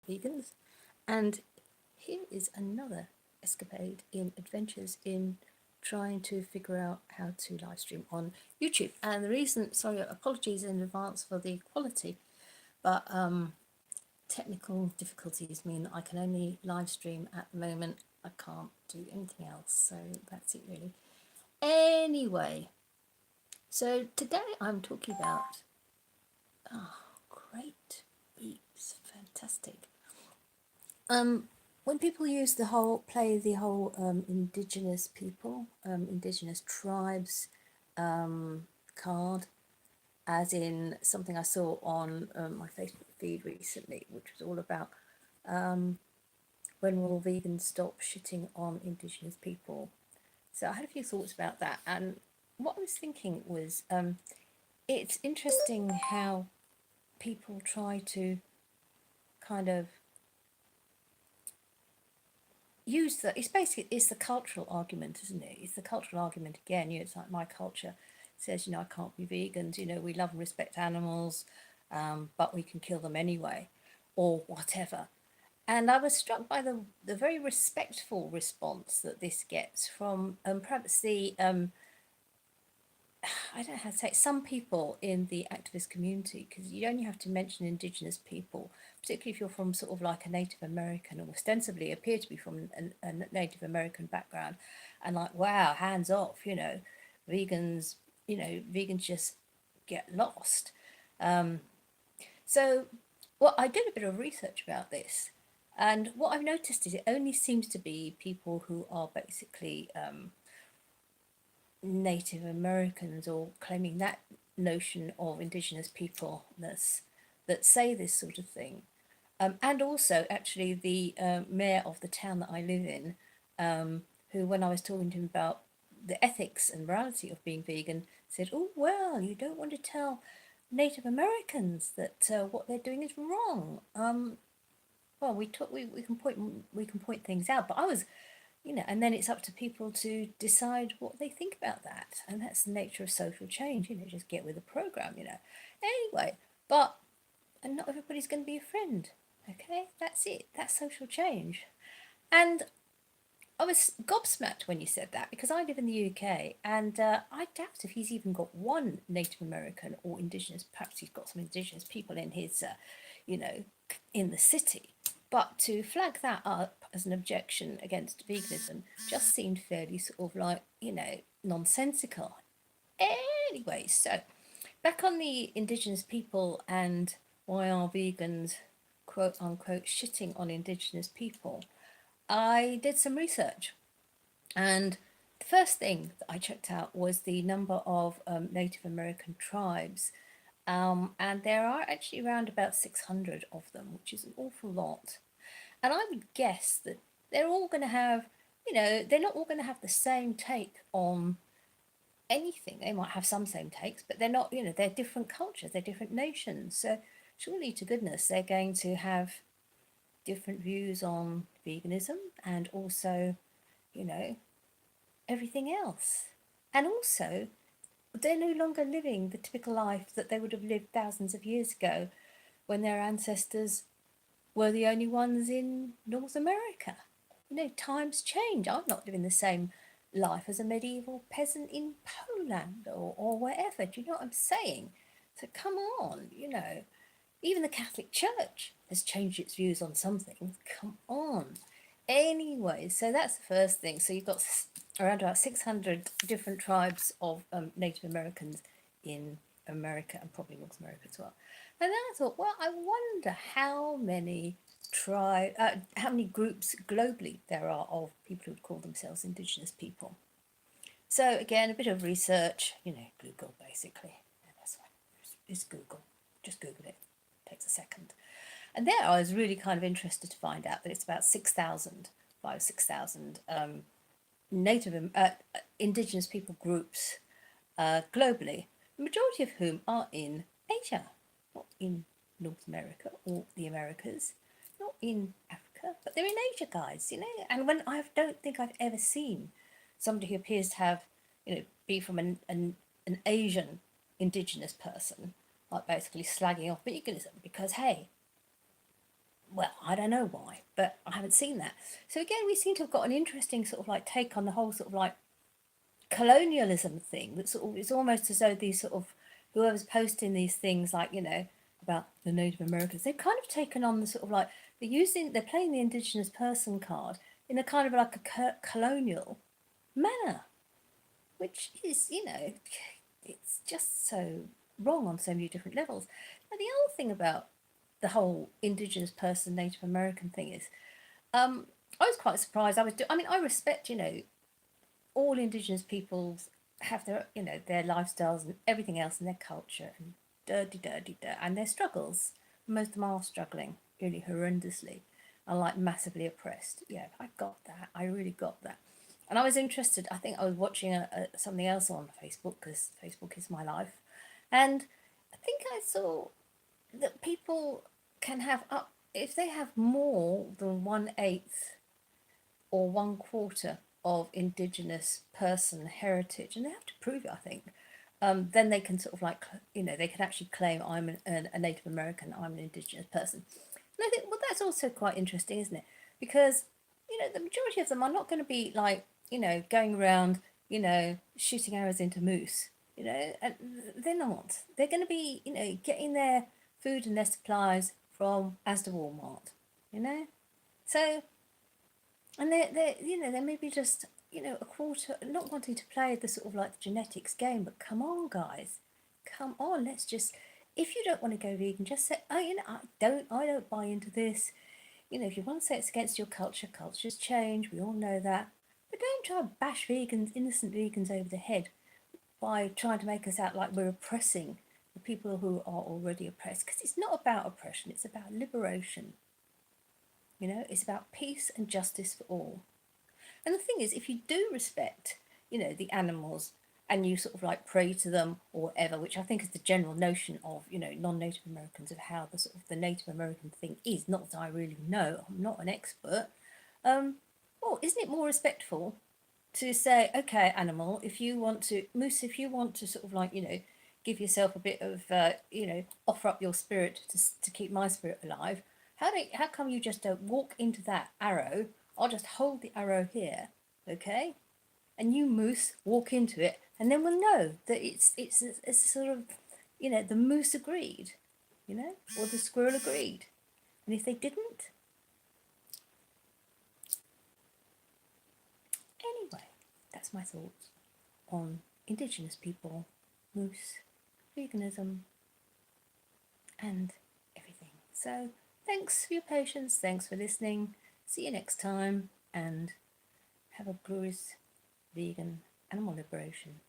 vegans. And here is another escapade in adventures in trying to figure out how to live stream on YouTube. And the reason, sorry, apologies in advance for the quality, but technical difficulties mean I can only live stream at the moment. I can't do anything else, so that's it really. Anyway, so today I'm talking about great beeps, fantastic. When people use the whole Indigenous people, Indigenous tribes card, as in something I saw on my Facebook feed recently, which was all about when will vegans stop shitting on Indigenous people. So I had a few thoughts about that, and what I was thinking was it's interesting how people try to kind of use it's the cultural argument, isn't it? It's the cultural argument again. It's like my culture says, I can't be vegans. We love and respect animals, but we can kill them anyway, or whatever. And I was struck by the very respectful response that this gets from perhaps the I don't know how to say it, some people in the activist community, because you only have to mention Indigenous people, particularly if you're from sort of like a Native American or ostensibly appear to be from a Native American background, and like, wow, hands off, vegans, vegans just get lost. So, well, I did a bit of research about this, and what I've noticed is it only seems to be people who are basically Native Americans or claiming that notion of Indigenous peopleness that say this sort of thing. And also, actually, the mayor of the town that I live in, who, when I was talking to him about the ethics and morality of being vegan, said, "Oh well, you don't want to tell Native Americans that what they're doing is wrong." Well, we can point things out, but I was and then it's up to people to decide what they think about that. And that's the nature of social change, just get with the program. Anyway, but and not everybody's going to be a friend. Okay, that's it. That's social change. And I was gobsmacked when you said that because I live in the UK and I doubt if he's even got one Native American or Indigenous. Perhaps he's got some Indigenous people in his, in the city. But to flag that up as an objection against veganism just seemed fairly sort of like, nonsensical. Anyway, so back on the Indigenous people and why are vegans, quote unquote, shitting on Indigenous people. I did some research, and the first thing that I checked out was the number of Native American tribes, and there are actually around about 600 of them, which is an awful lot. And I would guess that they're all going to have, they're not all going to have the same take on anything. They might have some same takes, but they're not, they're different cultures, they're different nations. So surely to goodness, they're going to have different views on veganism and also, everything else. And also, they're no longer living the typical life that they would have lived thousands of years ago when their ancestors were the only ones in North America. Times change. I'm not living the same life as a medieval peasant in Poland or wherever. Do you know what I'm saying? So come on, even the Catholic Church has changed its views on something. Come on. Anyway, so that's the first thing. So you've got around about 600 different tribes of Native Americans in America and probably North America as well. And then I thought, well, I wonder how many how many groups globally there are of people who call themselves Indigenous people. So again, a bit of research, Google basically. Yeah, that's right. It's Google. Just Google it. Takes a second. And there I was really kind of interested to find out that it's about 6,000 Native Indigenous people groups globally, the majority of whom are in Asia, not in North America or the Americas, not in Africa, but they're in Asia, guys, And when I don't think I've ever seen somebody who appears to have, be from an Asian Indigenous person, like basically slagging off veganism because, hey, well, I don't know why, but I haven't seen that. So again, we seem to have got an interesting sort of like take on the whole sort of like colonialism thing. That sort of, it's almost as though these sort of whoever's posting these things, like, you know, about the Native Americans, they've kind of taken on the sort of like they're playing the Indigenous person card in a kind of like a colonial manner, which is, you know, it's just so wrong on so many different levels. And the other thing about the whole Indigenous person, Native American thing is, I was quite surprised. I mean, I respect, you know, all Indigenous peoples have their, you know, their lifestyles and everything else and their culture and and their struggles. Most of them are struggling really horrendously and like massively oppressed. Yeah, I got that. I really got that. And I was interested. I think I was watching something else on Facebook, because Facebook is my life, and I think I saw that people can have up if they have more than 1/8 or 1/4 of Indigenous person heritage, and they have to prove it, I think. Then they can sort of like, you know, they can actually claim I'm a Native American, I'm an Indigenous person. And I think, well, that's also quite interesting, isn't it? Because, you know, the majority of them are not going to be like, you know, going around, you know, shooting arrows into moose, you know, and they're not. They're going to be, you know, getting their food and their supplies from Asda Walmart, you know? So, and they're you know, they're maybe just, you know, a quarter, not wanting to play the sort of like the genetics game, but come on, guys, come on, let's just, if you don't want to go vegan, just say, oh, you know, I don't buy into this. You know, if you want to say it's against your culture, cultures change, we all know that. But don't try to bash vegans, innocent vegans, over the head by trying to make us out like we're oppressing the people who are already oppressed, because it's not about oppression, it's about liberation. You know, it's about peace and justice for all. And the thing is, if you do respect, you know, the animals, and you sort of like pray to them or whatever, which I think is the general notion of, you know, non-Native Americans, of how the sort of the Native American thing is. Not that I really know, I'm not an expert. Well, isn't it more respectful to say, okay, animal, if you want to, moose, if you want to sort of like, you know, give yourself a bit of, you know, offer up your spirit to keep my spirit alive. How come you just don't walk into that arrow? I'll just hold the arrow here, okay? And you, moose, walk into it, and then we'll know that it's sort of, you know, the moose agreed, you know, or the squirrel agreed. And if they didn't, anyway, that's my thoughts on Indigenous people, moose, veganism, and everything. So thanks for your patience, thanks for listening. See you next time, and have a glorious vegan animal liberation.